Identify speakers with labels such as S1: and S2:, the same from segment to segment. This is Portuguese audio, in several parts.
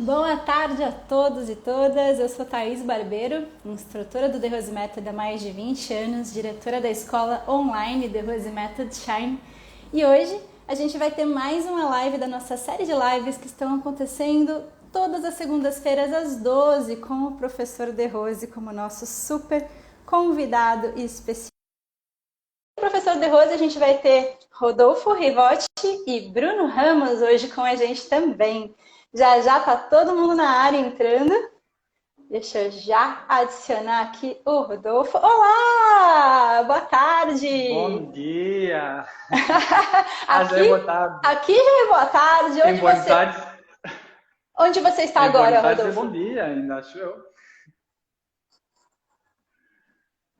S1: Boa tarde a todos e todas, eu sou Thaís Barbeiro, instrutora do The Rose Method há mais de 20 anos, diretora da escola online The Rose Method Shine, e hoje a gente vai ter mais uma live da nossa série de lives que estão acontecendo todas as segundas-feiras às 12 com o professor The Rose como nosso super convidado especial. O professor The Rose, a gente vai ter Rodolfo Rivotti e Bruno Ramos hoje com a gente também. Já já tá todo mundo na área entrando. Deixa eu já adicionar aqui o Rodolfo. Olá! Boa tarde!
S2: Bom dia! Já é
S1: aqui,
S2: boa tarde.
S1: aqui já é boa tarde.
S2: Em Buenos Aires,
S1: Onde você está
S2: em
S1: agora,
S2: Buenos Aires é
S1: Rodolfo?
S2: bom dia, ainda acho eu.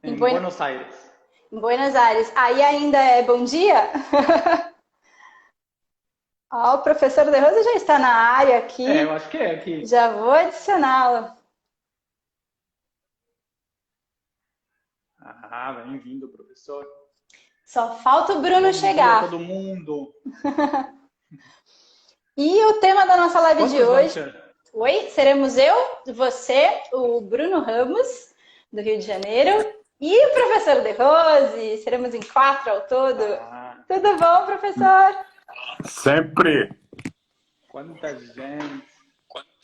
S1: Em,
S2: Em Buenos Aires.
S1: em Buenos Aires. Aí ainda é bom dia? Ó, o professor De Rosa já está na área
S2: Eu
S1: aqui.
S2: acho que é aqui.
S1: Já vou adicioná-lo.
S2: Bem-vindo, professor.
S1: Só falta o Bruno
S2: Bom dia a
S1: chegar.
S2: todo mundo.
S1: E o tema da nossa live de
S2: Quantos vão
S1: hoje...
S2: ser?
S1: Oi, seremos eu, você, o Bruno Ramos, do Rio de Janeiro, e o professor De Rose. Seremos em 4 ao todo. Tudo bom, professor?
S3: Sempre.
S2: Quanta gente.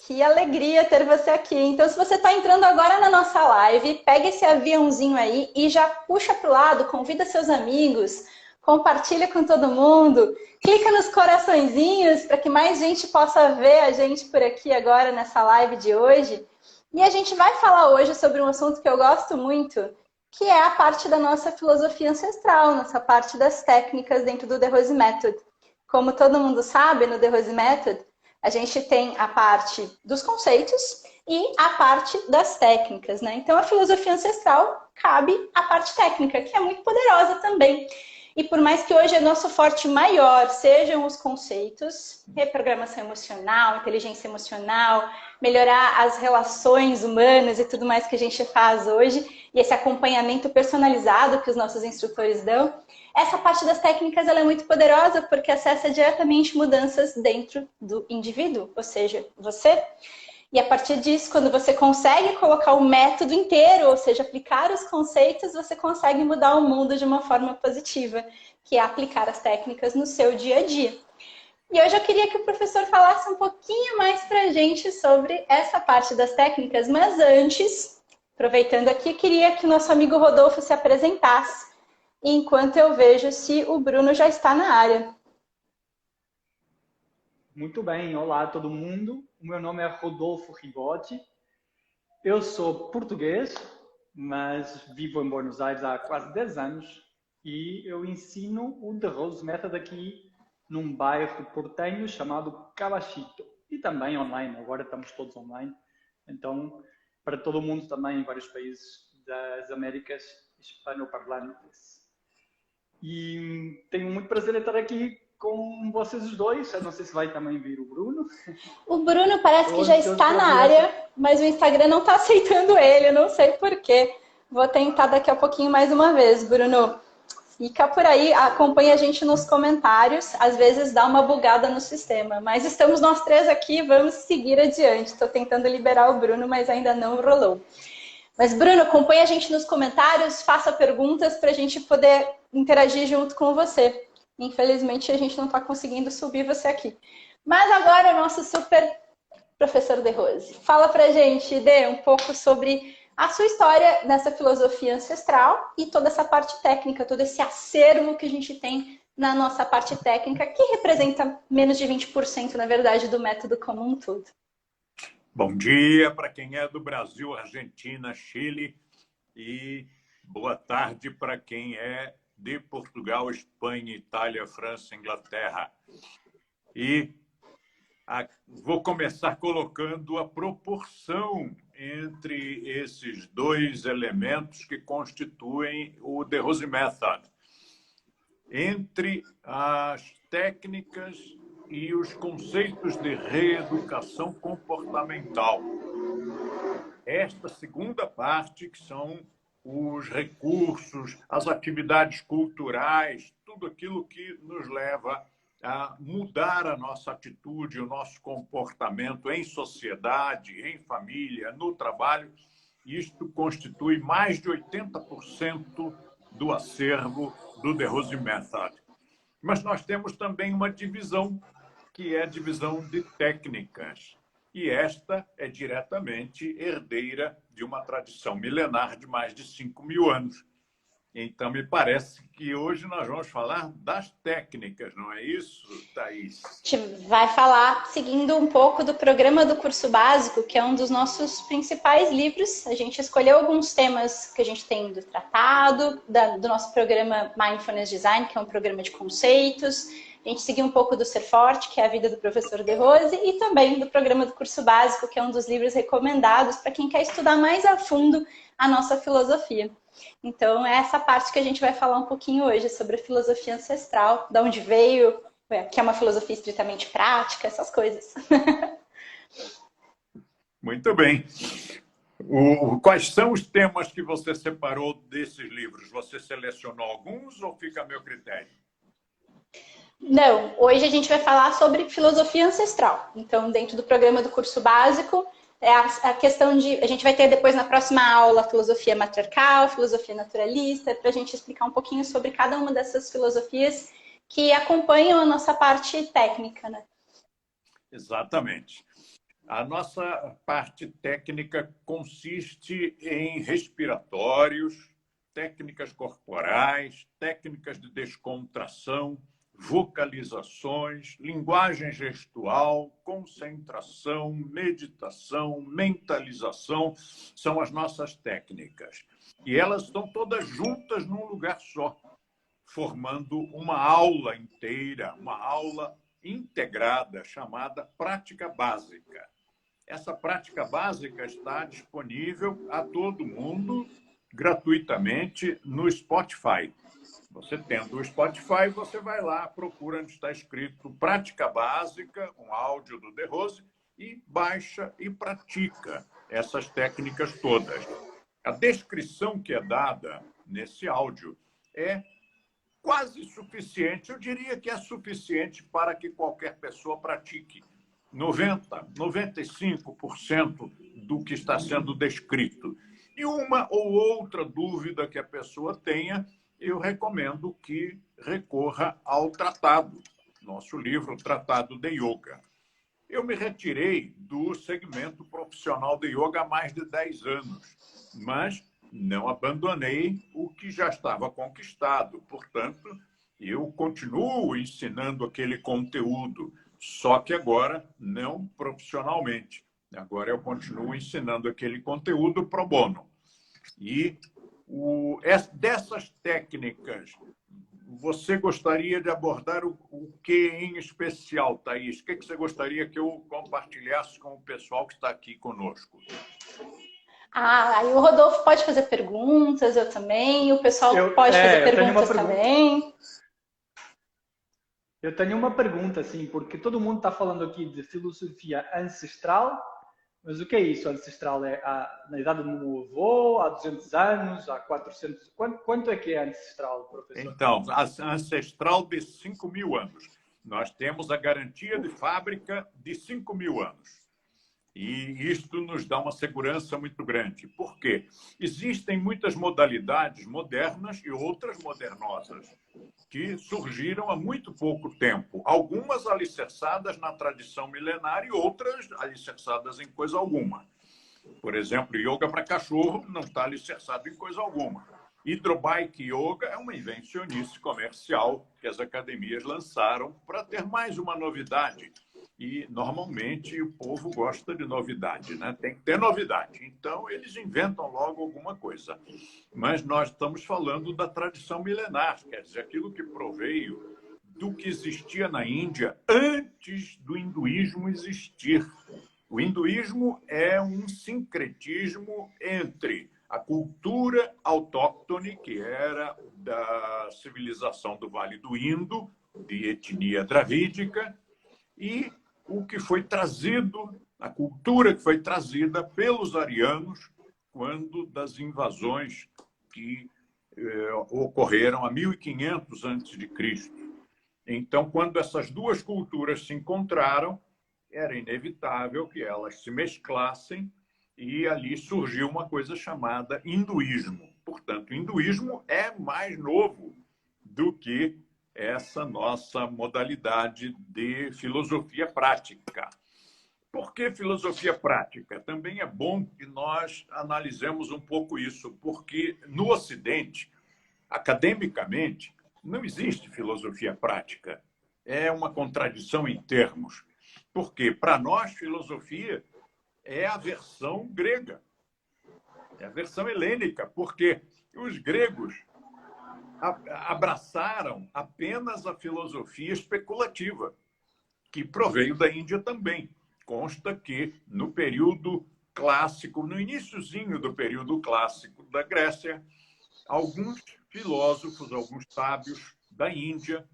S1: Que alegria ter você aqui. Então, se você está entrando agora na nossa live, pega esse aviãozinho aí e já puxa para o lado, convida seus amigos, compartilha com todo mundo, clica nos coraçõezinhos para que mais gente possa ver a gente por aqui agora nessa live de hoje. E a gente vai falar hoje sobre um assunto que eu gosto muito, que é a parte da nossa filosofia ancestral, nossa parte das técnicas dentro do The Rose Method. Como todo mundo sabe, no The Rose Method, a gente tem a parte dos conceitos e a parte das técnicas, né? Então, a filosofia ancestral cabe à parte técnica, que é muito poderosa também. E por mais que hoje o nosso forte maior sejam os conceitos, reprogramação emocional, inteligência emocional, melhorar as relações humanas e tudo mais que a gente faz hoje, e esse acompanhamento personalizado que os nossos instrutores dão, essa parte das técnicas ela é muito poderosa porque acessa diretamente mudanças dentro do indivíduo, ou seja, você. E a partir disso, quando você consegue colocar o método inteiro, ou seja, aplicar os conceitos, você consegue mudar o mundo de uma forma positiva, que é aplicar as técnicas no seu dia a dia. E hoje eu queria que o professor falasse um pouquinho mais para a gente sobre essa parte das técnicas, mas antes, aproveitando aqui, queria que o nosso amigo Rodolfo se apresentasse, enquanto eu vejo se o Bruno já está na área.
S2: Muito bem, olá a todo mundo. O meu nome é Rodolfo Rivotti. Eu sou português, mas vivo em Buenos Aires há quase 10 anos e eu ensino o The Rose Method aqui num bairro portenho chamado Cabachito e também online, agora estamos todos online, então para todo mundo também em vários países das Américas hispanoparlantes. E tenho muito prazer em estar aqui com vocês os dois. Eu não sei se vai também vir o Bruno.
S1: O Bruno parece que já está na área, mas o Instagram não está aceitando ele, eu não sei porquê. Vou tentar daqui a pouquinho mais uma vez, Bruno. Fica por aí, acompanha a gente nos comentários, às vezes dá uma bugada no sistema. Mas estamos nós três aqui, vamos seguir adiante. Estou tentando liberar o Bruno, mas ainda não rolou. Mas, Bruno, acompanha a gente nos comentários, faça perguntas para a gente poder interagir junto com você. Infelizmente, a gente não está conseguindo subir você aqui. Mas agora, o nosso super professor De Rose. Fala pra gente, Dê, um pouco sobre a sua história nessa filosofia ancestral e toda essa parte técnica, todo esse acervo que a gente tem na nossa parte técnica, que representa menos de 20%, na verdade, do método como um todo.
S3: Bom dia para quem é do Brasil, Argentina, Chile e boa tarde para quem é de Portugal, Espanha, Itália, França, Inglaterra. E vou começar colocando a proporção entre esses dois elementos que constituem o The Rose Method. Entre as técnicas e os conceitos de reeducação comportamental. Esta segunda parte, que são os recursos, as atividades culturais, tudo aquilo que nos leva a mudar a nossa atitude, o nosso comportamento em sociedade, em família, no trabalho. Isto constitui mais de 80% do acervo do The Rose Method. Mas nós temos também uma divisão, que é a divisão de técnicas. E esta é diretamente herdeira de uma tradição milenar de mais de 5.000 anos. Então, me parece que hoje nós vamos falar das técnicas, não é isso, Thaís?
S1: A gente vai falar seguindo um pouco do programa do curso básico, que é um dos nossos principais livros. A gente escolheu alguns temas que a gente tem do tratado, do nosso programa Mindfulness Design, que é um programa de conceitos. A gente seguiu um pouco do Ser Forte, que é a vida do professor De Rose, e também do programa do curso básico, que é um dos livros recomendados para quem quer estudar mais a fundo a nossa filosofia. Então, é essa parte que a gente vai falar um pouquinho hoje, sobre a filosofia ancestral, de onde veio, que é uma filosofia estritamente prática, essas coisas.
S3: Muito bem. Quais são os temas que você separou desses livros? Você selecionou alguns ou fica a meu critério?
S1: Não, hoje a gente vai falar sobre filosofia ancestral. Então, dentro do programa do curso básico, é a questão de... A gente vai ter depois na próxima aula filosofia matriarcal, filosofia naturalista, para a gente explicar um pouquinho sobre cada uma dessas filosofias que acompanham a nossa parte técnica, né?
S3: Exatamente. A nossa parte técnica consiste em respiratórios, técnicas corporais, técnicas de descontração, vocalizações, linguagem gestual, concentração, meditação, mentalização, são as nossas técnicas. E elas estão todas juntas num lugar só, formando uma aula inteira, uma aula integrada, chamada prática básica. Essa prática básica está disponível a todo mundo gratuitamente no Spotify. Você tendo o Spotify, você vai lá, procura onde está escrito Prática Básica, um áudio do De Rose, e baixa e pratica essas técnicas todas. A descrição que é dada nesse áudio é quase suficiente, eu diria que é suficiente para que qualquer pessoa pratique 95% do que está sendo descrito. E uma ou outra dúvida que a pessoa tenha, eu recomendo que recorra ao tratado, nosso livro, Tratado de Yoga. Eu me retirei do segmento profissional de yoga há mais de 10 anos, mas não abandonei o que já estava conquistado. Portanto, eu continuo ensinando aquele conteúdo, só que agora não profissionalmente. Agora eu continuo ensinando aquele conteúdo pro bono. E dessas técnicas, você gostaria de abordar o que em especial, Thaís? O que você gostaria que eu compartilhasse com o pessoal que está aqui conosco?
S1: Aí o Rodolfo pode fazer perguntas, eu também, o pessoal pode fazer perguntas também.
S2: Eu tenho uma pergunta, assim, porque todo mundo está falando aqui de filosofia ancestral, mas o que é isso ancestral? É na idade do meu avô, há 200 anos, há 400... Quanto é que é ancestral, professor?
S3: Então, ancestral de 5.000 anos. Nós temos a garantia de fábrica de 5.000 anos. E isto nos dá uma segurança muito grande. Por quê? Existem muitas modalidades modernas e outras modernosas que surgiram há muito pouco tempo. Algumas alicerçadas na tradição milenar e outras alicerçadas em coisa alguma. Por exemplo, yoga para cachorro não está alicerçado em coisa alguma. Hydrobike Yoga é uma invencionice comercial que as academias lançaram para ter mais uma novidade. E, normalmente, o povo gosta de novidade, né? Tem que ter novidade. Então, eles inventam logo alguma coisa. Mas nós estamos falando da tradição milenar, quer dizer, aquilo que proveio do que existia na Índia antes do hinduísmo existir. O hinduísmo é um sincretismo entre a cultura autóctone, que era da civilização do Vale do Indo, de etnia dravídica, e o que foi trazido, a cultura que foi trazida pelos arianos quando das invasões que ocorreram a 1500 a.C. Então, quando essas duas culturas se encontraram, era inevitável que elas se mesclassem e ali surgiu uma coisa chamada hinduísmo. Portanto, o hinduísmo é mais novo do que essa nossa modalidade de filosofia prática. Por que filosofia prática? Também é bom que nós analisemos um pouco isso, porque no Ocidente, academicamente, não existe filosofia prática. É uma contradição em termos. Porque, para nós, filosofia é a versão grega, é a versão helênica, porque os gregos abraçaram apenas a filosofia especulativa, que proveio da Índia também. Consta que, no período clássico, no iniciozinho do período clássico da Grécia, alguns filósofos, alguns sábios da Índia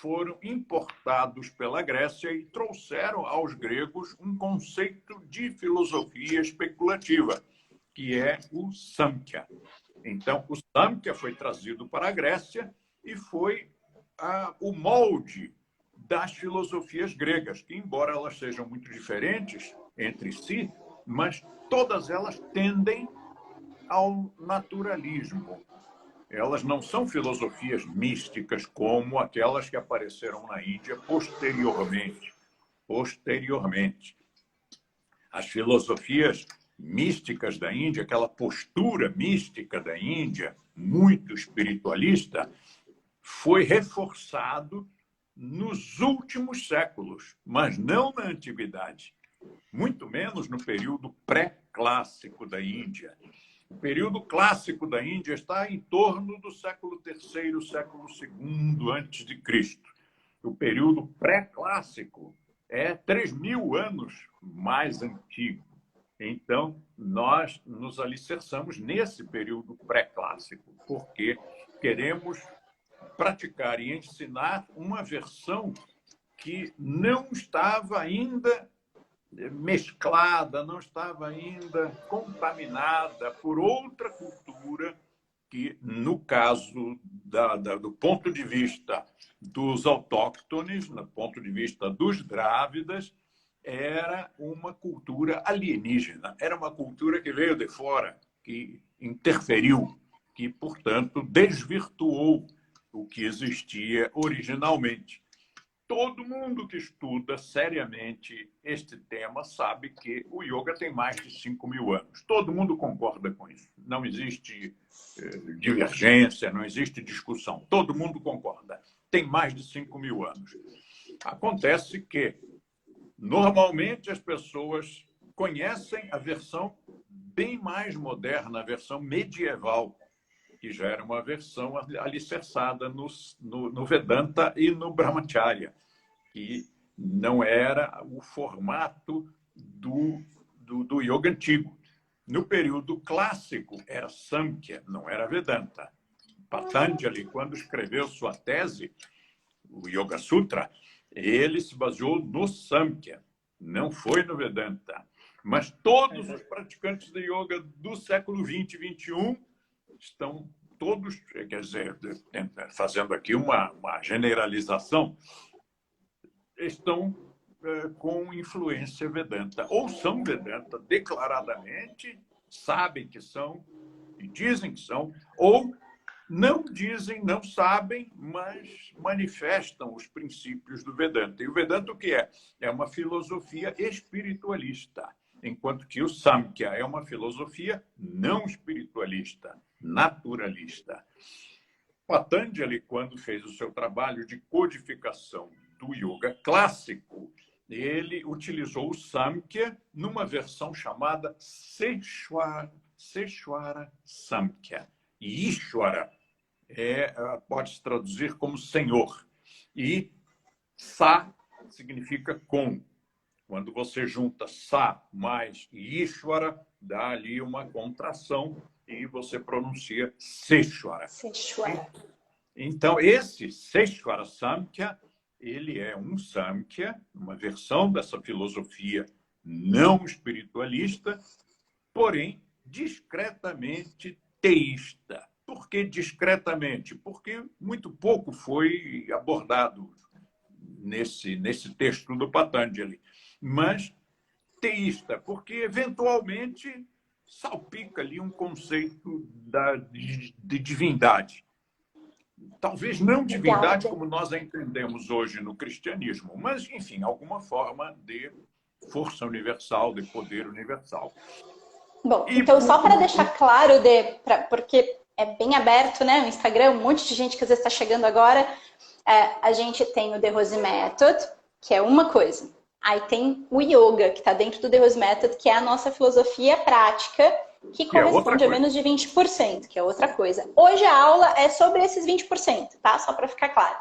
S3: foram importados pela Grécia e trouxeram aos gregos um conceito de filosofia especulativa, que é o Samkhya. Então, o Samkhya foi trazido para a Grécia e foi o molde das filosofias gregas, que, embora elas sejam muito diferentes entre si, mas todas elas tendem ao naturalismo. Elas não são filosofias místicas como aquelas que apareceram na Índia posteriormente. As filosofias místicas da Índia, aquela postura mística da Índia, muito espiritualista, foi reforçado nos últimos séculos, mas não na antiguidade, muito menos no período pré-clássico da Índia. O período clássico da Índia está em torno do século III, século II antes de Cristo. O período pré-clássico é 3.000 anos mais antigo. Então, nós nos alicerçamos nesse período pré-clássico, porque queremos praticar e ensinar uma versão que não estava ainda mesclada, não estava ainda contaminada por outra cultura que, no caso do ponto de vista dos autóctones, no ponto de vista dos drávidas, era uma cultura alienígena, era uma cultura que veio de fora, que interferiu, que, portanto, desvirtuou o que existia originalmente. Todo mundo que estuda seriamente este tema sabe que o yoga tem mais de 5.000 anos. Todo mundo concorda com isso. Não existe divergência, não existe discussão. Todo mundo concorda. Tem mais de 5.000 anos. Acontece que, normalmente, as pessoas conhecem a versão bem mais moderna, a versão medieval, que já era uma versão alicerçada no Vedanta e no Brahmacharya, que não era o formato do yoga antigo. No período clássico, era Samkhya, não era Vedanta. Patanjali, quando escreveu sua tese, o Yoga Sutra, ele se baseou no Samkhya, não foi no Vedanta. Mas todos os praticantes de yoga do século XX e XXI estão todos, quer dizer, fazendo aqui uma generalização, estão com influência Vedanta. Ou são Vedanta declaradamente, sabem que são e dizem que são, ou não dizem, não sabem, mas manifestam os princípios do Vedanta. E o Vedanta o que é? É uma filosofia espiritualista, enquanto que o Samkhya é uma filosofia não espiritualista, naturalista. Patanjali, quando fez o seu trabalho de codificação do yoga clássico, ele utilizou o Samkhya numa versão chamada Seshwara Samkhya. E Ishwara pode-se traduzir como Senhor. E Sa significa com. Quando você junta Sa mais Ishwara, dá ali uma contração e você pronuncia Seshwara. Então, esse Seshwara Samkhya, ele é um Samkhya, uma versão dessa filosofia não espiritualista, porém discretamente teísta. Por que discretamente? Porque muito pouco foi abordado nesse texto do Patanjali. Mas teísta, porque eventualmente salpica ali um conceito de divindade. Talvez não divindade como nós a entendemos hoje no cristianismo, mas, enfim, alguma forma de força universal, de poder universal.
S1: Bom, então só para deixar claro, porque é bem aberto, né? O Instagram, um monte de gente que às vezes está chegando agora. A gente tem o The Rose Method, que é uma coisa. Aí tem o Yoga, que está dentro do The Rose Method, que é a nossa filosofia prática, que corresponde a menos de 20%, que é outra coisa. Hoje a aula é sobre esses 20%, tá? Só para ficar claro.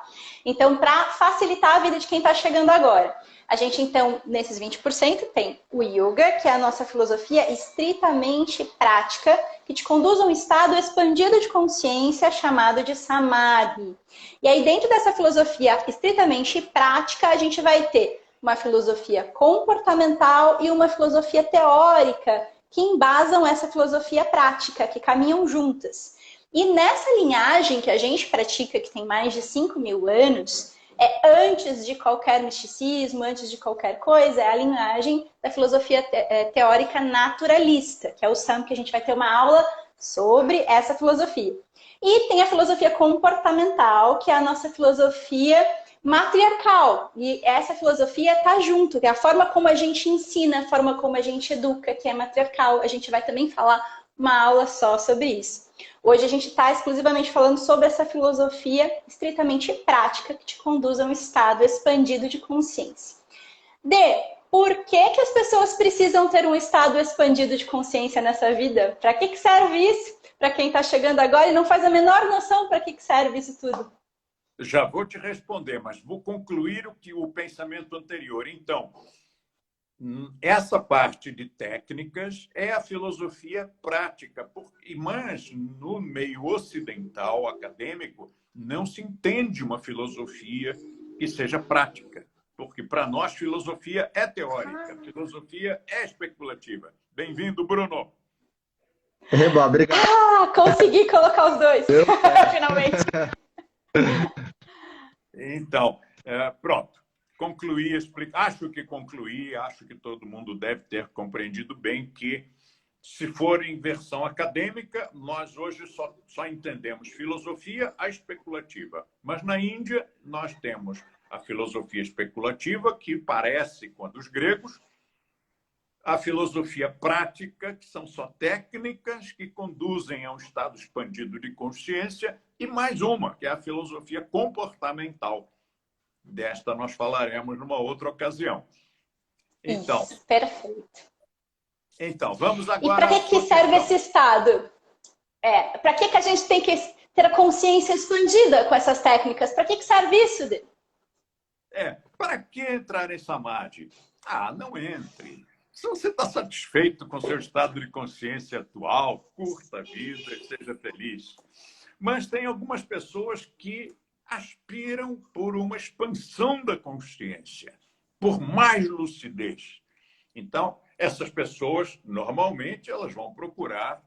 S1: Então, para facilitar a vida de quem está chegando agora, a gente, então, nesses 20% tem o Yoga, que é a nossa filosofia estritamente prática, que te conduz a um estado expandido de consciência chamado de Samadhi. E aí, dentro dessa filosofia estritamente prática, a gente vai ter uma filosofia comportamental e uma filosofia teórica, que embasam essa filosofia prática, que caminham juntas. E nessa linhagem que a gente pratica, que tem mais de 5.000 anos, antes de qualquer misticismo, antes de qualquer coisa, é a linhagem da filosofia teórica naturalista, que é o SAM, que a gente vai ter uma aula sobre essa filosofia. E tem a filosofia comportamental, que é a nossa filosofia matriarcal. E essa filosofia está junto, que é a forma como a gente ensina, a forma como a gente educa, que é matriarcal. A gente vai também falar uma aula só sobre isso. Hoje a gente está exclusivamente falando sobre essa filosofia estritamente prática que te conduz a um estado expandido de consciência. Por que as pessoas precisam ter um estado expandido de consciência nessa vida? Para que serve isso? Para quem está chegando agora e não faz a menor noção para que serve isso tudo.
S3: Já vou te responder, mas vou concluir o pensamento anterior. Então, essa parte de técnicas é a filosofia prática, mas no meio ocidental acadêmico não se entende uma filosofia que seja prática, porque para nós filosofia é teórica, filosofia é especulativa. Bem-vindo, Bruno.
S4: Eba, obrigado.
S1: Consegui colocar os dois, finalmente.
S3: Então, pronto. Concluí, acho que todo mundo deve ter compreendido bem que, se for em versão acadêmica, nós hoje só entendemos filosofia a especulativa. Mas na Índia, nós temos a filosofia especulativa, que parece com a dos gregos, a filosofia prática, que são só técnicas que conduzem a um estado expandido de consciência, e mais uma, que é a filosofia comportamental. Desta nós falaremos numa outra ocasião. Então,
S1: isso, perfeito.
S3: Então, vamos agora...
S1: E para que serve esse estado? Para que a gente tem que ter a consciência expandida com essas técnicas? Para que serve isso?
S3: Para que entrar em Samadhi? Não entre. Se você está satisfeito com seu estado de consciência atual, curta a vida e seja feliz. Mas tem algumas pessoas que aspiram por uma expansão da consciência, por mais lucidez. Então, essas pessoas, normalmente, elas vão procurar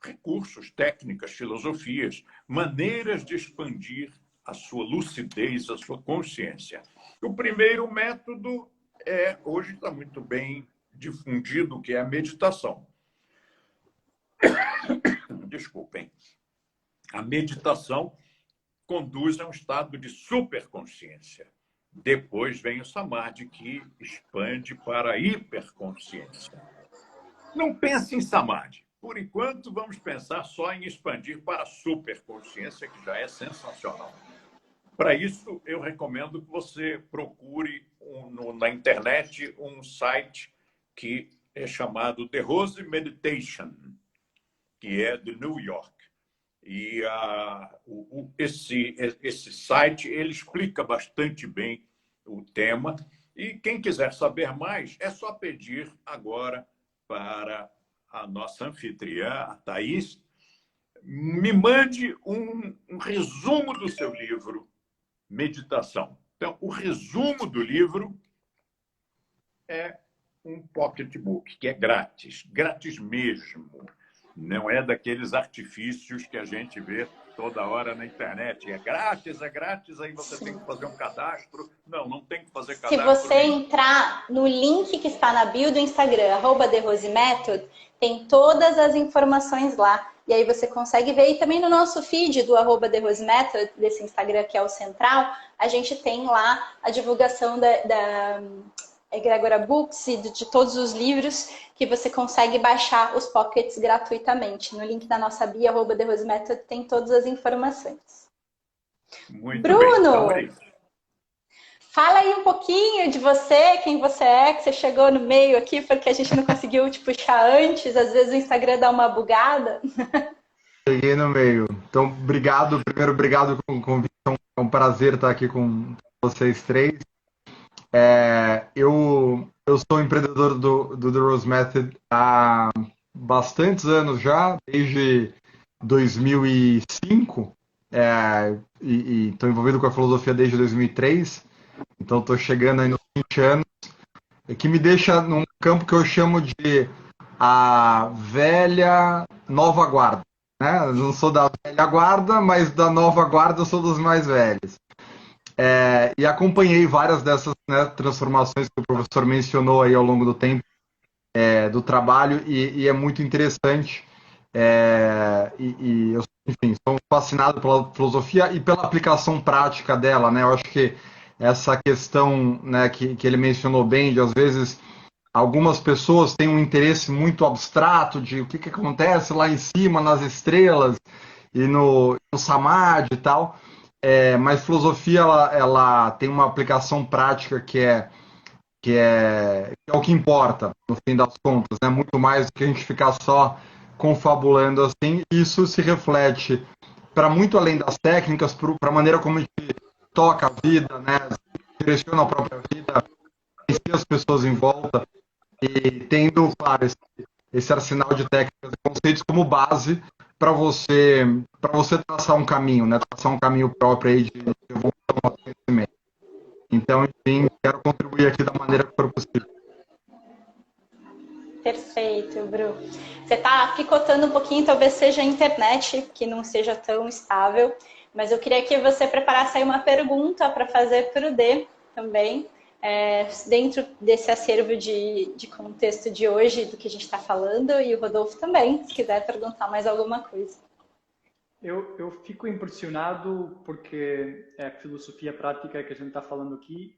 S3: recursos, técnicas, filosofias, maneiras de expandir a sua lucidez, a sua consciência. O primeiro método hoje está muito bem difundido, que é a meditação. Desculpem. A meditação conduz a um estado de superconsciência. Depois vem o Samadhi, que expande para a hiperconsciência. Não pense em Samadhi. Por enquanto, vamos pensar só em expandir para a superconsciência, que já é sensacional. Para isso, eu recomendo que você procure na internet um site que é chamado The Rose Meditation, que é de New York. E esse site ele explica bastante bem o tema. E quem quiser saber mais, é só pedir agora para a nossa anfitriã, a Thaís, me mande um resumo do seu livro, Meditação. Então, o resumo do livro é um pocketbook, que é grátis mesmo. Não é daqueles artifícios que a gente vê toda hora na internet. É grátis, aí você tem que fazer um cadastro. Não, não tem que fazer
S1: Se
S3: cadastro
S1: você
S3: nenhum.
S1: entrar no link que está na bio do Instagram, @TheRoseMethod, tem todas as informações lá. E aí você consegue ver. E também no nosso feed do @TheRoseMethod, desse Instagram que é o central, a gente tem lá a divulgação da Egrégora Books e de todos os livros que você consegue baixar os pockets gratuitamente. No link da nossa bio, @TheRoseMethod, tem todas as informações.
S3: Muito bem, então é
S1: Bruno!
S3: isso.
S1: Fala aí um pouquinho de você, quem você é, que você chegou no meio aqui porque a gente não conseguiu te puxar antes, às vezes o Instagram dá uma bugada.
S4: Cheguei no meio. Então, obrigado. Primeiro, obrigado pelo convite. É um prazer estar aqui com vocês três. Eu sou empreendedor do The Rose Method há bastantes anos já, desde 2005. E estou envolvido com a filosofia desde 2003. Então, estou chegando aí nos 20 anos. Que me deixa num campo que eu chamo de a velha nova guarda, né? Eu não sou da velha guarda, mas da nova guarda eu sou dos mais velhos. E acompanhei várias dessas, né, transformações que o professor mencionou aí ao longo do tempo, do trabalho, e é muito interessante. Eu, enfim, sou fascinado pela filosofia e pela aplicação prática dela, né? Eu acho que essa questão, né, que ele mencionou bem, de às vezes algumas pessoas têm um interesse muito abstrato de o que acontece lá em cima, nas estrelas e no Samadhi e tal, mas filosofia ela tem uma aplicação prática que é o que importa, no fim das contas, né? Muito mais do que a gente ficar só confabulando assim. Isso se reflete para muito além das técnicas, para a maneira como a gente toca a vida, né? Direciona a própria vida, conhecer as pessoas em volta e tendo, claro, esse arsenal de técnicas e conceitos como base para você traçar um caminho, né? Traçar um caminho próprio aí de evolução ao conhecimento. Então, enfim, quero contribuir aqui da maneira que for possível.
S1: Perfeito, Bru. Você está picotando um pouquinho, talvez seja a internet, que não seja tão estável, mas eu queria que você preparasse aí uma pergunta para fazer para o D também, dentro desse acervo de contexto de hoje, do que a gente está falando, e o Rodolfo também, se quiser perguntar mais alguma coisa.
S2: Eu fico impressionado porque a filosofia prática que a gente está falando aqui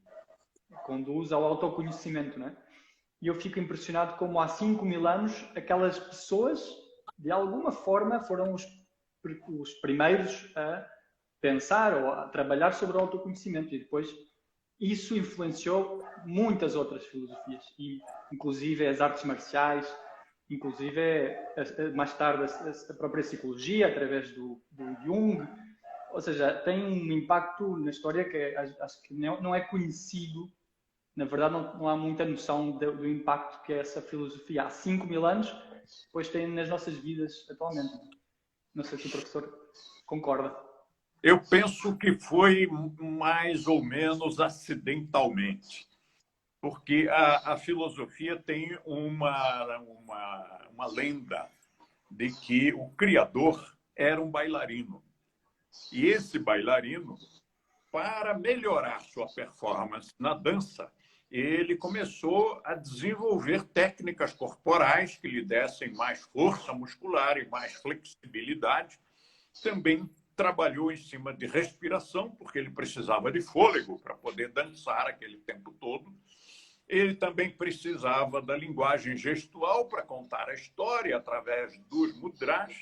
S2: conduz ao autoconhecimento, né? E eu fico impressionado como há 5.000 anos aquelas pessoas, de alguma forma, foram os primeiros a pensar ou a trabalhar sobre o autoconhecimento. E depois isso influenciou muitas outras filosofias, e inclusive as artes marciais, inclusive mais tarde a própria psicologia, através do Jung. Ou seja, tem um impacto na história que acho que não é conhecido. Na verdade, não há muita noção do impacto que é essa filosofia há 5.000 anos, depois tem nas nossas vidas atualmente. Não sei se o professor concorda.
S3: Eu penso que foi mais ou menos acidentalmente, porque a filosofia tem uma lenda de que o criador era um bailarino. E esse bailarino, para melhorar sua performance na dança, ele começou a desenvolver técnicas corporais que lhe dessem mais força muscular e mais flexibilidade. Também trabalhou em cima de respiração, porque ele precisava de fôlego para poder dançar aquele tempo todo. Ele também precisava da linguagem gestual para contar a história através dos mudras.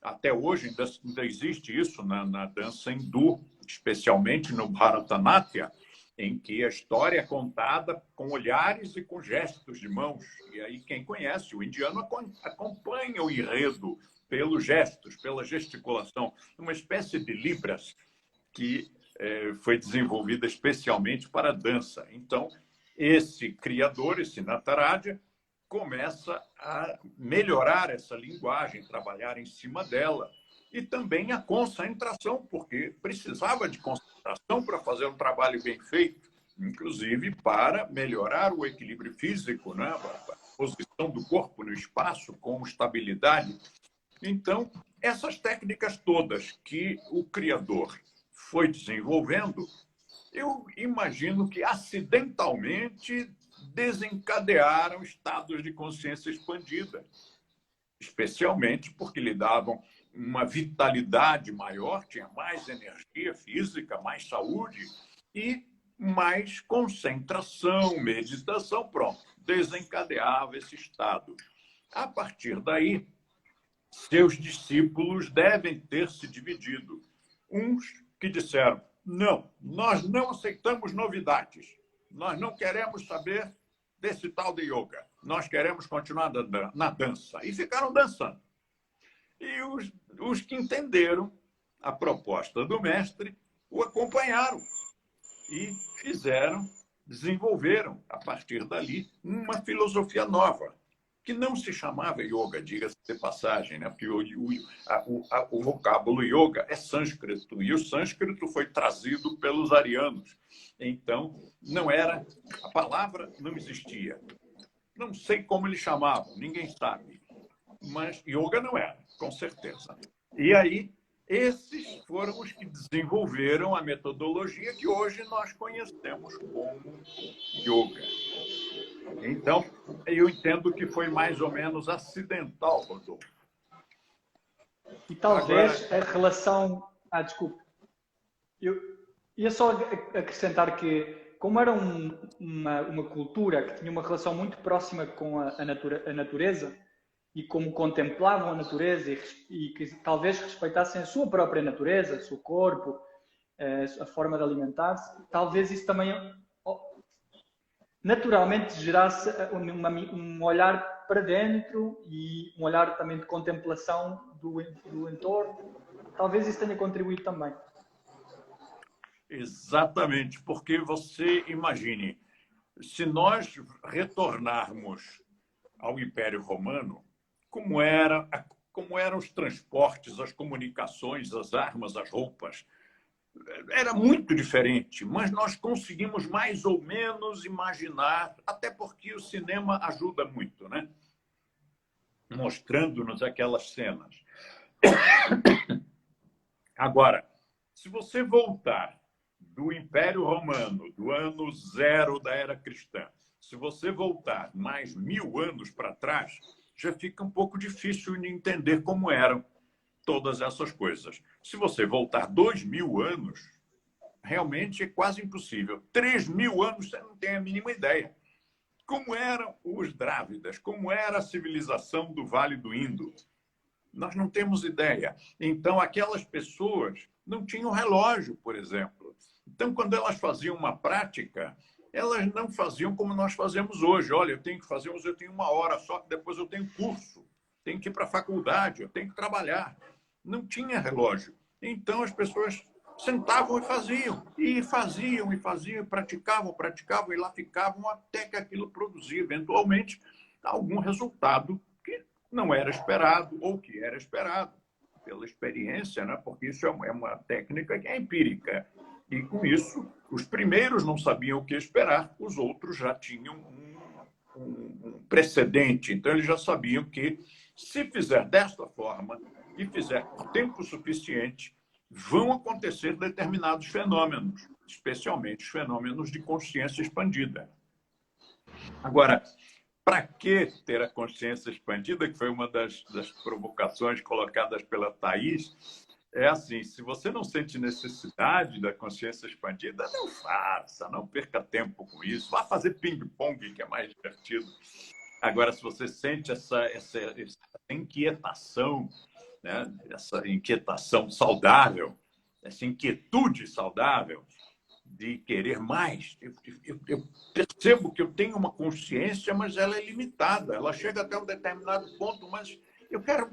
S3: Até hoje ainda existe isso na dança hindu, especialmente no Bharatanatyam, em que a história é contada com olhares e com gestos de mãos. E aí quem conhece, o indiano acompanha o enredo pelos gestos, pela gesticulação, uma espécie de libras que foi desenvolvida especialmente para a dança. Então, esse criador, esse Nataraja, começa a melhorar essa linguagem, trabalhar em cima dela. E também a concentração, porque precisava de concentração para fazer um trabalho bem feito, inclusive para melhorar o equilíbrio físico, né? posição do corpo no espaço com estabilidade. Então, essas técnicas todas que o criador foi desenvolvendo, eu imagino que acidentalmente desencadearam estados de consciência expandida, especialmente porque lhe davam uma vitalidade maior, tinha mais energia física, mais saúde e mais concentração, meditação, pronto, desencadeava esse estado. A partir daí, seus discípulos devem ter se dividido. Uns que disseram, não, nós não aceitamos novidades, nós não queremos saber desse tal de yoga, nós queremos continuar na dança. E ficaram dançando. E os que entenderam a proposta do mestre o acompanharam e desenvolveram, a partir dali, uma filosofia nova, que não se chamava yoga, diga-se de passagem, né? Porque o vocábulo yoga é sânscrito, e o sânscrito foi trazido pelos arianos. Então, não era, a palavra não existia. Não sei como eles chamavam, ninguém sabe. Mas yoga não era, com certeza. E aí, esses foram os que desenvolveram a metodologia que hoje nós conhecemos como yoga. Então, eu entendo que foi mais ou menos acidental, Rodolfo.
S2: E talvez a relação... desculpe. Eu ia só acrescentar que, como era uma cultura que tinha uma relação muito próxima com a natureza, e como contemplavam a natureza e que talvez respeitassem a sua própria natureza, o seu corpo, a forma de alimentar-se, talvez isso também naturalmente gerasse um olhar para dentro e um olhar também de contemplação do entorno. Talvez isso tenha contribuído também.
S3: Exatamente, porque você imagine, se nós retornarmos ao Império Romano, como eram os transportes, as comunicações, as armas, as roupas, era muito diferente, mas nós conseguimos mais ou menos imaginar, até porque o cinema ajuda muito, né? Mostrando-nos aquelas cenas. Agora, se você voltar do Império Romano, do ano 0 da Era Cristã, se você voltar mais 1000 anos para trás, já fica um pouco difícil de entender como eram todas essas coisas. Se você voltar 2000 anos, realmente é quase impossível. 3000 anos, você não tem a mínima ideia. Como eram os Drávidas? Como era a civilização do Vale do Indo? Nós não temos ideia. Então, aquelas pessoas não tinham relógio, por exemplo. Então, quando elas faziam uma prática, elas não faziam como nós fazemos hoje. Olha, eu tenho que fazer, eu tenho 1 hora só, que depois eu tenho curso, tenho que ir para a faculdade, eu tenho que trabalhar. Não tinha relógio. Então, as pessoas sentavam e faziam, e praticavam, e lá ficavam até que aquilo produzia, eventualmente, algum resultado que não era esperado ou que era esperado pela experiência, né? Porque isso é uma técnica que é empírica. E, com isso, os primeiros não sabiam o que esperar, os outros já tinham um precedente. Então, eles já sabiam que, se fizer desta forma e fizer por tempo suficiente, vão acontecer determinados fenômenos, especialmente os fenômenos de consciência expandida. Agora, para que ter a consciência expandida, que foi uma das provocações colocadas pela Thaís, é assim, se você não sente necessidade da consciência expandida, não faça, não perca tempo com isso. Vá fazer ping-pong, que é mais divertido. Agora, se você sente essa inquietação, né? Essa inquietação saudável, essa inquietude saudável de querer mais, eu percebo que eu tenho uma consciência, mas ela é limitada. Ela chega até um determinado ponto, mas eu quero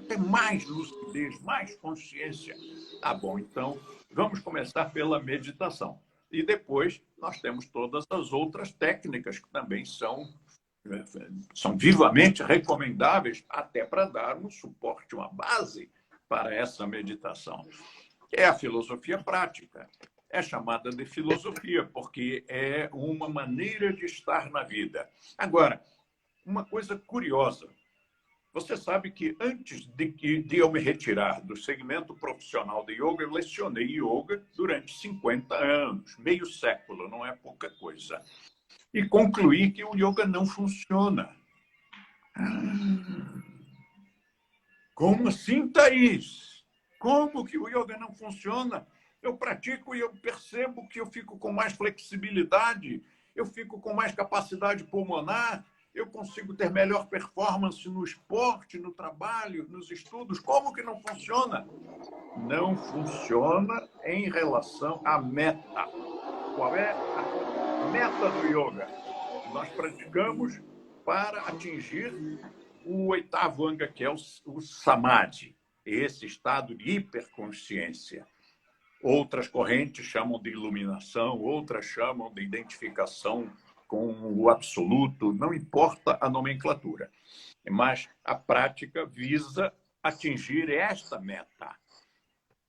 S3: ter mais lucidez, mais consciência. Tá bom, então vamos começar pela meditação. E depois nós temos todas as outras técnicas que também são vivamente recomendáveis até para dar um suporte, uma base para essa meditação. É a filosofia prática. É chamada de filosofia porque é uma maneira de estar na vida. Agora, uma coisa curiosa. Você sabe que antes de eu me retirar do segmento profissional de yoga, eu lecionei yoga durante 50 anos, meio século, não é pouca coisa. E concluí que o yoga não funciona. Como assim, Thaís? Como que o yoga não funciona? Eu pratico e eu percebo que eu fico com mais flexibilidade, eu fico com mais capacidade pulmonar, eu consigo ter melhor performance no esporte, no trabalho, nos estudos. Como que não funciona? Não funciona em relação à meta. Qual é a meta do yoga? Nós praticamos para atingir o oitavo anga, que é o samadhi, esse estado de hiperconsciência. Outras correntes chamam de iluminação, outras chamam de identificação com o absoluto, não importa a nomenclatura. Mas a prática visa atingir esta meta.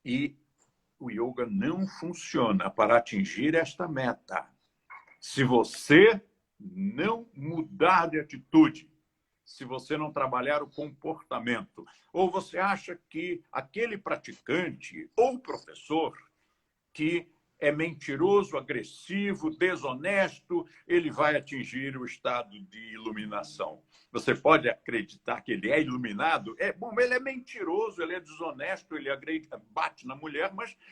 S3: E o yoga não funciona para atingir esta meta se você não mudar de atitude, se você não trabalhar o comportamento. Ou você acha que aquele praticante ou professor que é mentiroso, agressivo, desonesto, ele vai atingir o estado de iluminação. Você pode acreditar que ele é iluminado? Bom, ele é mentiroso, ele é desonesto, ele bate na mulher,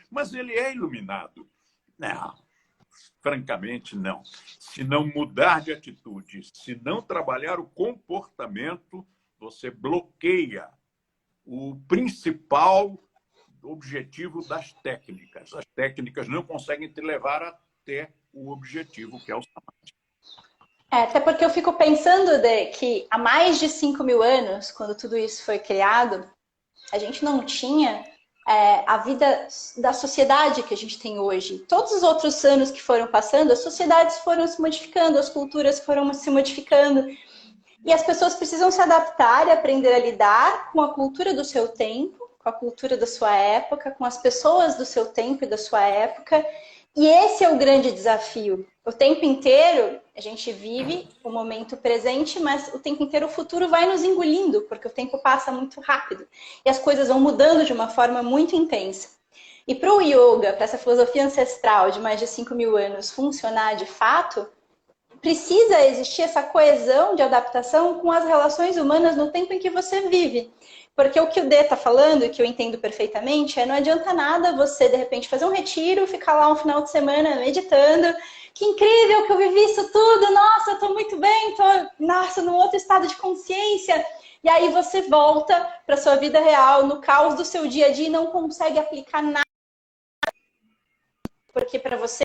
S3: mas ele é iluminado. Não, francamente não. Se não mudar de atitude, se não trabalhar o comportamento, você bloqueia o principal objetivo das técnicas. As técnicas não conseguem te levar até o objetivo, que é o samadhi.
S1: Até porque eu fico pensando que há mais de 5.000 anos, quando tudo isso foi criado, a gente não tinha a vida da sociedade que a gente tem hoje. Todos os outros anos que foram passando, as sociedades foram se modificando, as culturas foram se modificando, e as pessoas precisam se adaptar e aprender a lidar com a cultura do seu tempo, com a cultura da sua época, com as pessoas do seu tempo e da sua época. E esse é o grande desafio. O tempo inteiro a gente vive o momento presente, mas o tempo inteiro o futuro vai nos engolindo, porque o tempo passa muito rápido. E as coisas vão mudando de uma forma muito intensa. E para o yoga, para essa filosofia ancestral de mais de 5.000 anos funcionar de fato, precisa existir essa coesão de adaptação com as relações humanas no tempo em que você vive. Porque o que o Dê está falando, e que eu entendo perfeitamente, não adianta nada você, de repente, fazer um retiro, ficar lá um final de semana meditando. Que incrível que eu vivi isso tudo! Nossa, eu estou muito bem, estou, num outro estado de consciência. E aí você volta para a sua vida real, no caos do seu dia a dia, e não consegue aplicar nada. Porque para você,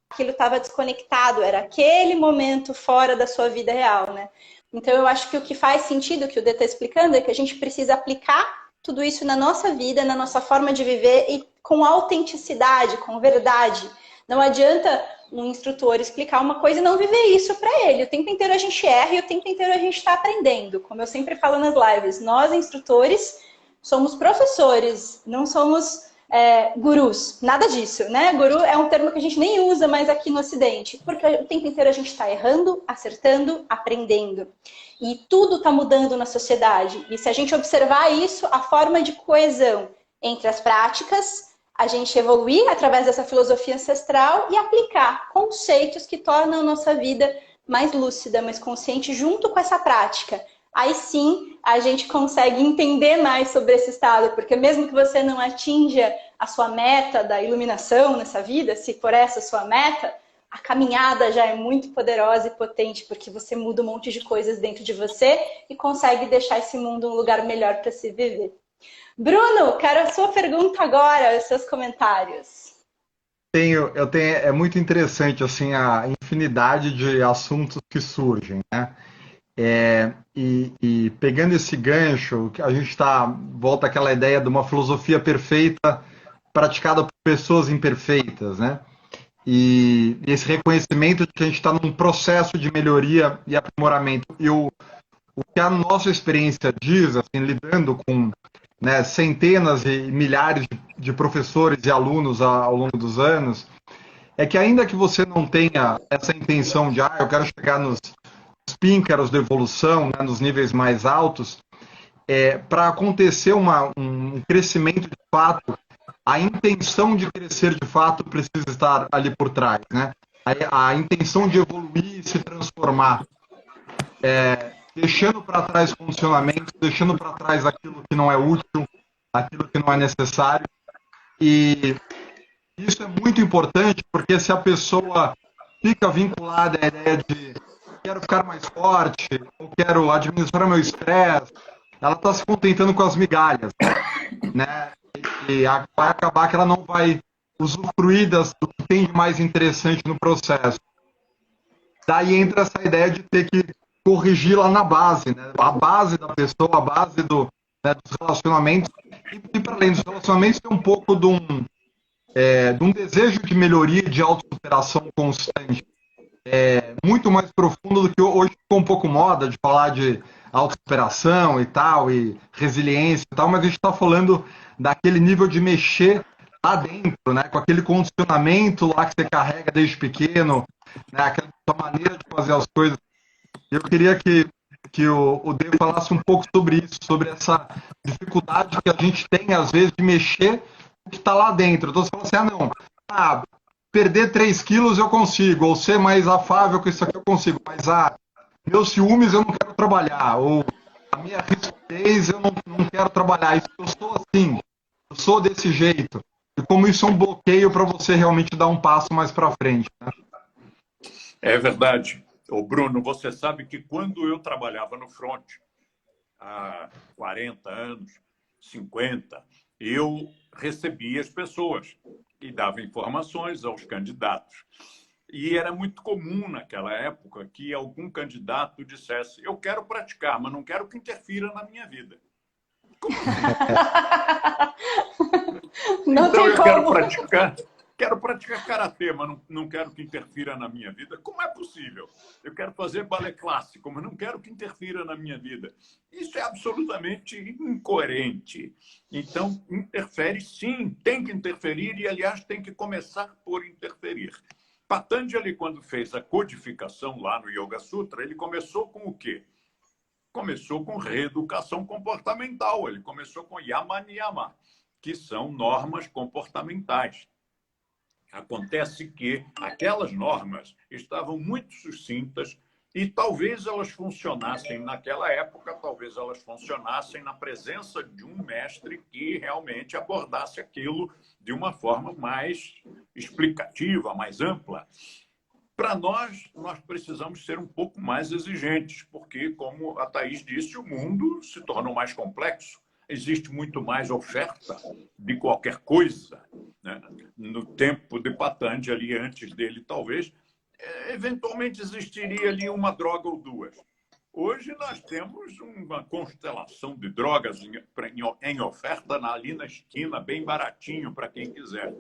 S1: aquilo estava desconectado, era aquele momento fora da sua vida real, né? Então, eu acho que o que faz sentido, o que o Dê está explicando, é que a gente precisa aplicar tudo isso na nossa vida, na nossa forma de viver e com autenticidade, com verdade. Não adianta um instrutor explicar uma coisa e não viver isso para ele. O tempo inteiro a gente erra e o tempo inteiro a gente está aprendendo. Como eu sempre falo nas lives, nós, instrutores, somos professores, não somos gurus. Nada disso, né? Guru é um termo que a gente nem usa mais aqui no Ocidente, porque o tempo inteiro a gente está errando, acertando, aprendendo. E tudo está mudando na sociedade. E se a gente observar isso, a forma de coesão entre as práticas, a gente evoluir através dessa filosofia ancestral e aplicar conceitos que tornam a nossa vida mais lúcida, mais consciente, junto com essa prática. Aí sim, a gente consegue entender mais sobre esse estado, porque mesmo que você não atinja a sua meta da iluminação nessa vida, se for essa a sua meta, a caminhada já é muito poderosa e potente, porque você muda um monte de coisas dentro de você e consegue deixar esse mundo um lugar melhor para se viver. Bruno, quero a sua pergunta agora, os seus comentários.
S4: É muito interessante assim, a infinidade de assuntos que surgem, né? E pegando esse gancho, a gente volta àquela ideia de uma filosofia perfeita praticada por pessoas imperfeitas, né? E esse reconhecimento de que a gente está num processo de melhoria e aprimoramento. E o que a nossa experiência diz, assim, lidando com centenas e milhares de professores e alunos ao longo dos anos, é que ainda que você não tenha essa intenção de eu quero chegar nos píncaros da evolução, né, nos níveis mais altos, para acontecer um crescimento de fato, a intenção de crescer de fato precisa estar ali por trás, né? A intenção de evoluir e se transformar, deixando para trás condicionamentos, deixando para trás aquilo que não é útil, aquilo que não é necessário. E isso é muito importante, porque se a pessoa fica vinculada à ideia de quero ficar mais forte, ou quero administrar meu estresse, ela está se contentando com as migalhas, né? E vai acabar que ela não vai usufruir do que tem de mais interessante no processo. Daí entra essa ideia de ter que corrigir lá na base, né? A base da pessoa, a base dos relacionamentos. E para além dos relacionamentos, tem um pouco de um desejo de melhoria, de autossuperação constante. Muito mais profundo do que hoje ficou um pouco moda de falar de autossuperação e tal, e resiliência e tal, mas a gente está falando daquele nível de mexer lá dentro, né? Com aquele condicionamento lá que você carrega desde pequeno, né? Aquela maneira de fazer as coisas. Eu queria que o Dave falasse um pouco sobre isso, sobre essa dificuldade que a gente tem, às vezes, de mexer o que está lá dentro. Então você fala assim, perder 3 quilos eu consigo, ou ser mais afável com isso aqui eu consigo, mas meus ciúmes eu não quero trabalhar, ou a minha rigidez eu não quero trabalhar, isso eu sou assim, eu sou desse jeito. E como isso é um bloqueio para você realmente dar um passo mais para frente, né?
S3: É verdade. Ô Bruno, você sabe que quando eu trabalhava no front, há 40 anos, 50, eu recebia as pessoas e dava informações aos candidatos. E era muito comum naquela época que algum candidato dissesse: eu quero praticar, mas não quero que interfira na minha vida. Como
S1: Não
S3: então
S1: tem
S3: eu
S1: como.
S3: quero praticar karatê, mas não quero que interfira na minha vida. Como é possível? Eu quero fazer balé clássico, mas não quero que interfira na minha vida. Isso é absolutamente incoerente. Então, interfere sim, tem que interferir e, aliás, tem que começar por interferir. Patanjali, quando fez a codificação lá no Yoga Sutra, ele começou com o quê? Começou com reeducação comportamental. Ele começou com Yama Niyama, que são normas comportamentais. Acontece que aquelas normas estavam muito sucintas e talvez elas funcionassem naquela época, talvez elas funcionassem na presença de um mestre que realmente abordasse aquilo de uma forma mais explicativa, mais ampla. Para nós precisamos ser um pouco mais exigentes, porque, como a Thaís disse, o mundo se torna mais complexo. Existe muito mais oferta de qualquer coisa, né? No tempo de Patanjali, antes dele, talvez, eventualmente existiria ali uma droga ou duas. Hoje nós temos uma constelação de drogas em oferta ali na esquina, bem baratinho para quem quiser.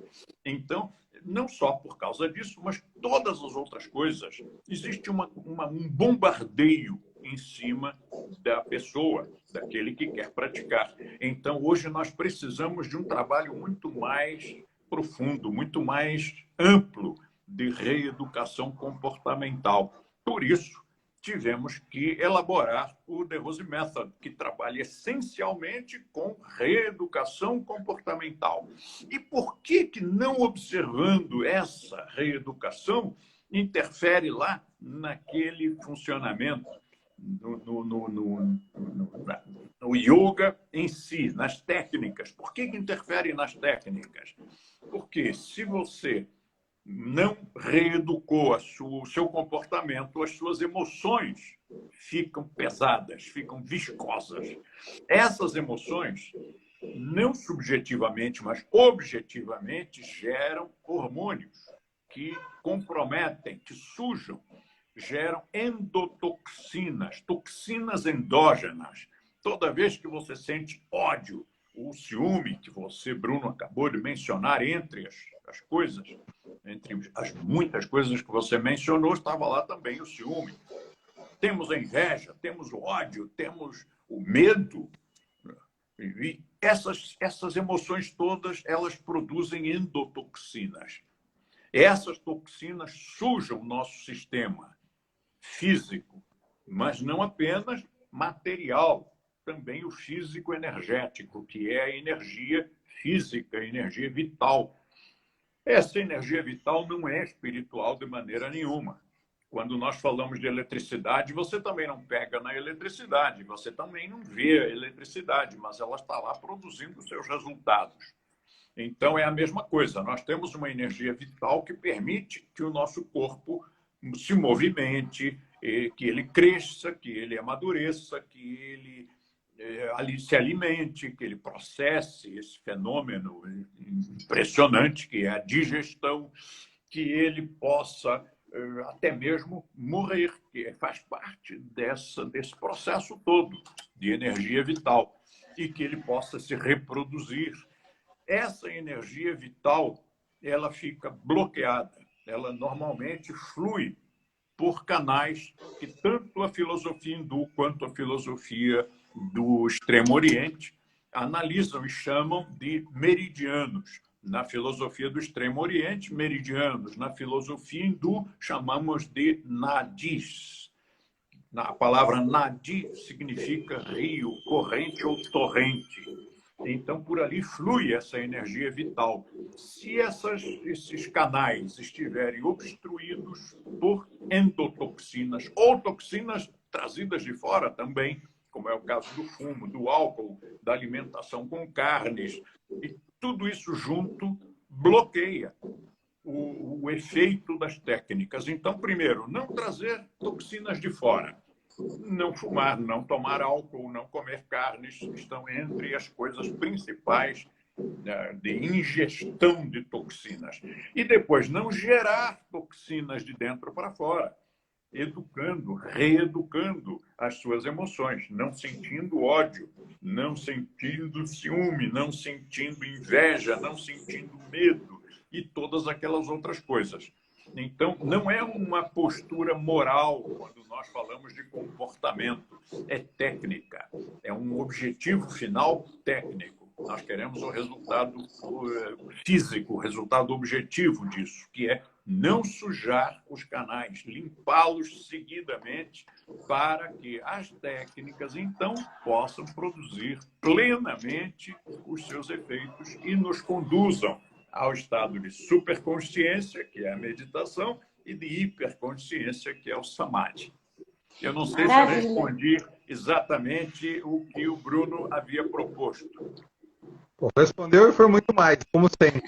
S3: Então, não só por causa disso, mas todas as outras coisas. Existe um bombardeio em cima da pessoa, daquele que quer praticar. Então, hoje nós precisamos de um trabalho muito mais profundo, muito mais amplo de reeducação comportamental. Por isso, tivemos que elaborar o The Rose Method, que trabalha essencialmente com reeducação comportamental. E por que não observando essa reeducação interfere lá naquele funcionamento, no yoga em si, nas técnicas? Por que interfere nas técnicas? Porque se você não reeducou o seu comportamento, as suas emoções ficam pesadas, ficam viscosas. Essas emoções, não subjetivamente, mas objetivamente, geram hormônios que comprometem, que sujam, geram endotoxinas, toxinas endógenas. Toda vez que você sente ódio, o ciúme, que você, Bruno, acabou de mencionar, entre as coisas, entre as muitas coisas que você mencionou, estava lá também o ciúme. Temos a inveja, temos o ódio, temos o medo. E essas emoções todas, elas produzem endotoxinas. Essas toxinas sujam o nosso sistema físico, mas não apenas material, também o físico-energético, que é a energia física, a energia vital. Essa energia vital não é espiritual de maneira nenhuma. Quando nós falamos de eletricidade, você também não pega na eletricidade, você também não vê a eletricidade, mas ela está lá produzindo seus resultados. Então, é a mesma coisa. Nós temos uma energia vital que permite que o nosso corpo se movimente, que ele cresça, que ele amadureça, que ele se alimente, que ele processe esse fenômeno impressionante que é a digestão, que ele possa até mesmo morrer, que faz parte desse processo todo de energia vital, e que ele possa se reproduzir. Essa energia vital, ela fica bloqueada, ela normalmente flui por canais que tanto a filosofia hindu quanto a filosofia do Extremo Oriente analisam e chamam de meridianos. Na filosofia do Extremo Oriente, meridianos. Na filosofia hindu, chamamos de nadis. A palavra nadi significa rio, corrente ou torrente. Então, por ali flui essa energia vital. Se esses canais estiverem obstruídos por endotoxinas ou toxinas trazidas de fora também, como é o caso do fumo, do álcool, da alimentação com carnes, e tudo isso junto bloqueia o efeito das técnicas. Então, primeiro, não trazer toxinas de fora. Não fumar, não tomar álcool, não comer carnes, estão entre as coisas principais de ingestão de toxinas. E depois, não gerar toxinas de dentro para fora, educando, reeducando as suas emoções, não sentindo ódio, não sentindo ciúme, não sentindo inveja, não sentindo medo e todas aquelas outras coisas. Então, não é uma postura moral quando nós falamos de comportamento, é técnica, é um objetivo final técnico. Nós queremos o resultado físico, o resultado objetivo disso, que é não sujar os canais, limpá-los seguidamente para que as técnicas, então, possam produzir plenamente os seus efeitos e nos conduzam ao estado de superconsciência, que é a meditação, e de hiperconsciência, que é o samadhi. Eu não sei se eu respondi exatamente o que o Bruno havia proposto.
S4: Respondeu e foi muito mais, como sempre.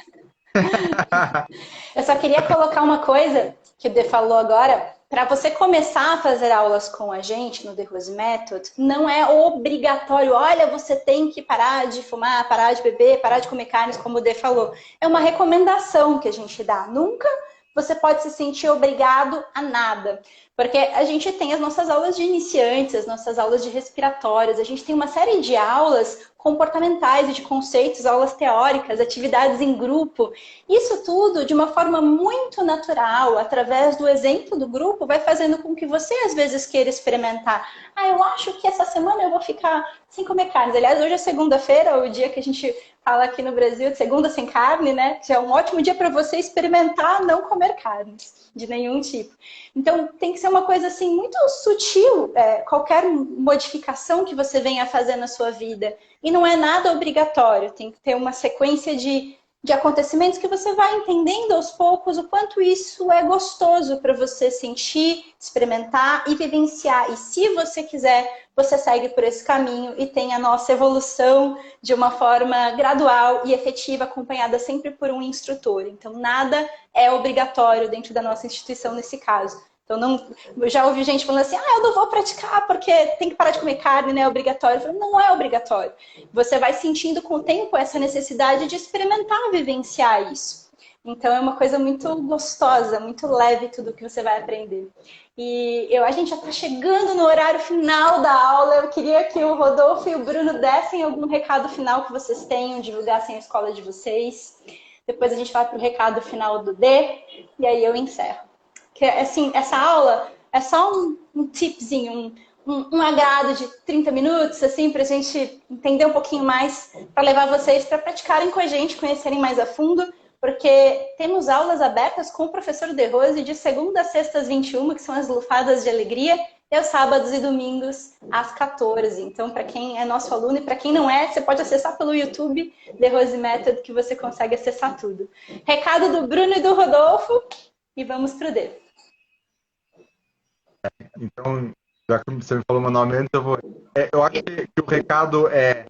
S1: Eu só queria colocar uma coisa que o Dê falou agora. Para você começar a fazer aulas com a gente no The Rose Method, não é obrigatório, olha, você tem que parar de fumar, parar de beber, parar de comer carnes, como o Dê falou. É uma recomendação que a gente dá. Nunca você pode se sentir obrigado a nada. Porque a gente tem as nossas aulas de iniciantes, as nossas aulas de respiratórias, a gente tem uma série de aulas comportamentais e de conceitos, aulas teóricas, atividades em grupo. Isso tudo, de uma forma muito natural, através do exemplo do grupo, vai fazendo com que você, às vezes, queira experimentar. Ah, eu acho que essa semana eu vou ficar sem comer carne. Aliás, hoje é segunda-feira, o dia que a gente fala aqui no Brasil de segunda sem carne, né? Que é um ótimo dia para você experimentar não comer carnes de nenhum tipo. Então, tem que ser uma coisa assim muito sutil, qualquer modificação que você venha fazer na sua vida. E não é nada obrigatório, tem que ter uma sequência de acontecimentos que você vai entendendo aos poucos o quanto isso é gostoso para você sentir, experimentar e vivenciar. E se você quiser, você segue por esse caminho e tem a nossa evolução de uma forma gradual e efetiva, acompanhada sempre por um instrutor. Então, nada é obrigatório dentro da nossa instituição nesse caso. Então, eu já ouvi gente falando assim, eu não vou praticar porque tem que parar de comer carne, né? É obrigatório. Eu falo, não é obrigatório. Você vai sentindo com o tempo essa necessidade de experimentar, vivenciar isso. Então, é uma coisa muito gostosa, muito leve tudo que você vai aprender. E a gente já está chegando no horário final da aula. Eu queria que o Rodolfo e o Bruno dessem algum recado final que vocês tenham, divulgassem a escola de vocês. Depois a gente vai para o recado final do D e aí eu encerro. Que, assim, essa aula é só um tipzinho, um agrado de 30 minutos, assim, para a gente entender um pouquinho mais, para levar vocês para praticarem com a gente, conhecerem mais a fundo, porque temos aulas abertas com o professor De Rose de segunda a sexta às 21, que são as lufadas de alegria, e aos sábados e domingos às 14. Então, para quem é nosso aluno e para quem não é, você pode acessar pelo YouTube The Rose Method, que você consegue acessar tudo. Recado do Bruno e do Rodolfo, e vamos pro D.
S4: Então, já que você me falou meu nome antes, eu acho que o recado é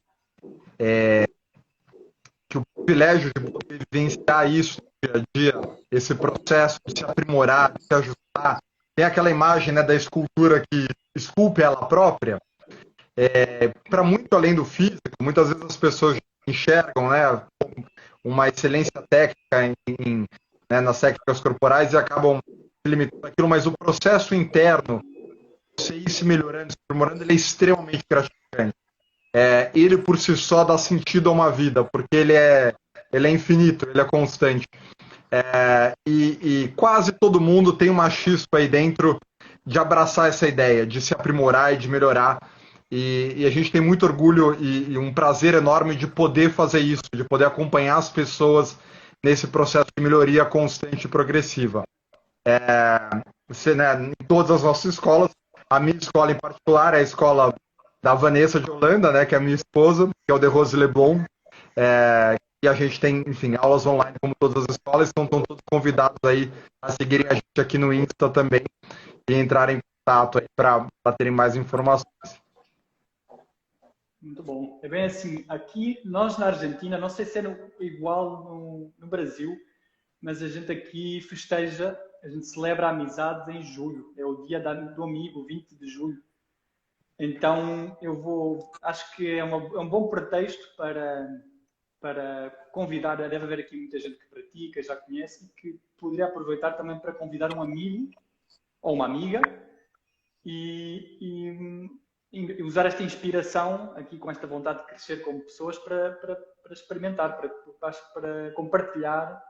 S4: que o privilégio de poder vivenciar isso no dia a dia, esse processo de se aprimorar, de se ajustar, tem aquela imagem, né, da escultura que esculpe ela própria, para muito além do físico, muitas vezes as pessoas enxergam, né, uma excelência técnica né, nas técnicas corporais e acabam limitando aquilo, mas o processo interno, você ir se melhorando, se aprimorando, ele é extremamente gratificante. Ele por si só dá sentido a uma vida, porque ele é infinito, ele é constante. E quase todo mundo tem uma chispa aí dentro de abraçar essa ideia, de se aprimorar e de melhorar. E a gente tem muito orgulho e um prazer enorme de poder fazer isso, de poder acompanhar as pessoas nesse processo de melhoria constante e progressiva. Né, em todas as nossas escolas, a minha escola em particular é a escola da Vanessa de Holanda, né, que é a minha esposa, que é o The Rose Leblon, e a gente tem, enfim, aulas online como todas as escolas, então estão todos convidados aí a seguirem a gente aqui no Insta também e entrarem em contato aí para terem mais informações.
S2: Muito bom. É bem assim, aqui nós na Argentina, não sei se é igual no Brasil, mas a gente aqui festeja, a gente celebra amizades em julho, é o dia do amigo, 20 de julho. Então acho que é um bom pretexto para convidar, deve haver aqui muita gente que pratica, já conhece, e que poderia aproveitar também para convidar um amigo ou uma amiga e usar esta inspiração aqui com esta vontade de crescer como pessoas para experimentar, para compartilhar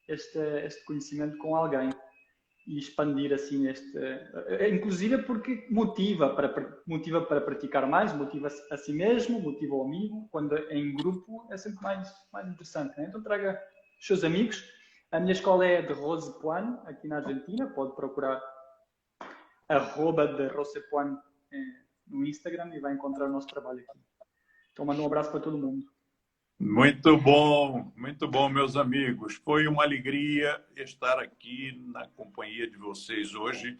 S2: este conhecimento com alguém e expandir assim inclusive porque motiva para praticar mais, motiva a si mesmo, motiva o amigo. Quando é em grupo é sempre mais interessante, né? Então traga os seus amigos. A minha escola é de Rose Puan, aqui na Argentina, pode procurar @de_rose_puan no Instagram e vai encontrar o nosso trabalho aqui. Então mando um abraço para todo mundo.
S3: Muito bom, meus amigos. Foi uma alegria estar aqui na companhia de vocês hoje.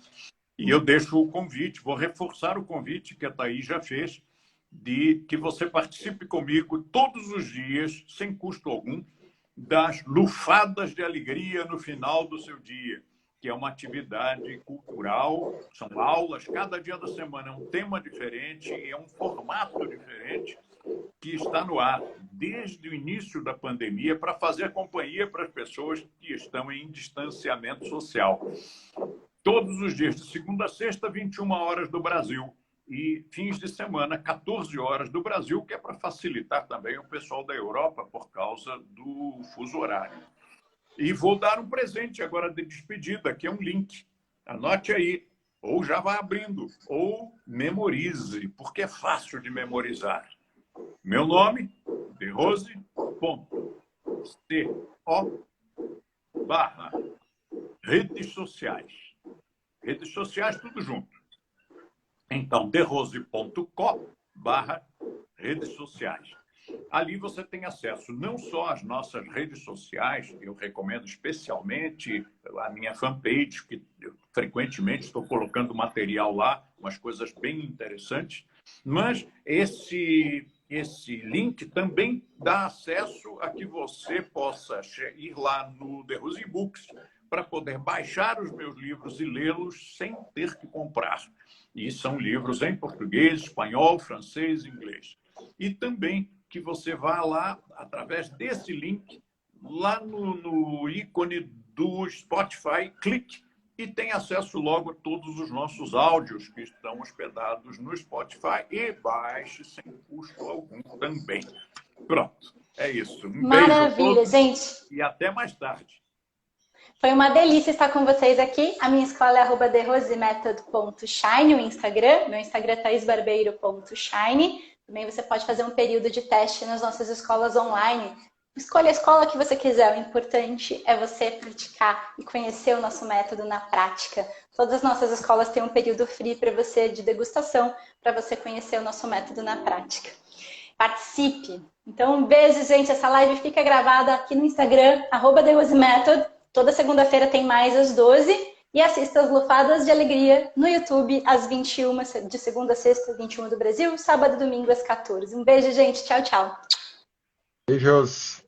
S3: E eu deixo o convite, vou reforçar o convite que a Thaís já fez, de que você participe comigo todos os dias, sem custo algum, das lufadas de alegria no final do seu dia, que é uma atividade cultural, são aulas, cada dia da semana é um tema diferente, é um formato diferente, que está no ar desde o início da pandemia para fazer companhia para as pessoas que estão em distanciamento social. Todos os dias, de segunda a sexta, 21 horas do Brasil. E fins de semana, 14 horas do Brasil, que é para facilitar também o pessoal da Europa por causa do fuso horário. E vou dar um presente agora de despedida, que é um link. Anote aí, ou já vai abrindo, ou memorize, porque é fácil de memorizar. Meu nome, derose.co/redes sociais. Redes sociais, tudo junto. Então, derose.co/redes sociais. Ali você tem acesso não só às nossas redes sociais, eu recomendo especialmente a minha fanpage, que eu frequentemente estou colocando material lá, umas coisas bem interessantes, mas esse link também dá acesso a que você possa ir lá no The Rose Books para poder baixar os meus livros e lê-los sem ter que comprar. E são livros em português, espanhol, francês e inglês. E também que você vá lá, através desse link, lá no ícone do Spotify, clique e tem acesso logo a todos os nossos áudios que estão hospedados no Spotify e baixe sem custo algum também. Pronto, é isso.
S1: Maravilha, gente.
S3: E até mais tarde.
S1: Foi uma delícia estar com vocês aqui. A minha escola é @therosemethod.shine, o Instagram. Meu Instagram é thaisbarbeiro.shine. Também você pode fazer um período de teste nas nossas escolas online Escolha a escola que você quiser, o importante é você praticar e conhecer o nosso método na prática. Todas as nossas escolas têm um período free para você de degustação, para você conhecer o nosso método na prática. Participe! Então, um beijo, gente. Essa live fica gravada aqui no Instagram, @TheRoseMethod. Toda segunda-feira tem mais às 12. E assista as Lufadas de Alegria no YouTube às 21, de segunda a sexta, 21 do Brasil, sábado e domingo às 14. Um beijo, gente. Tchau, tchau.
S4: Beijos.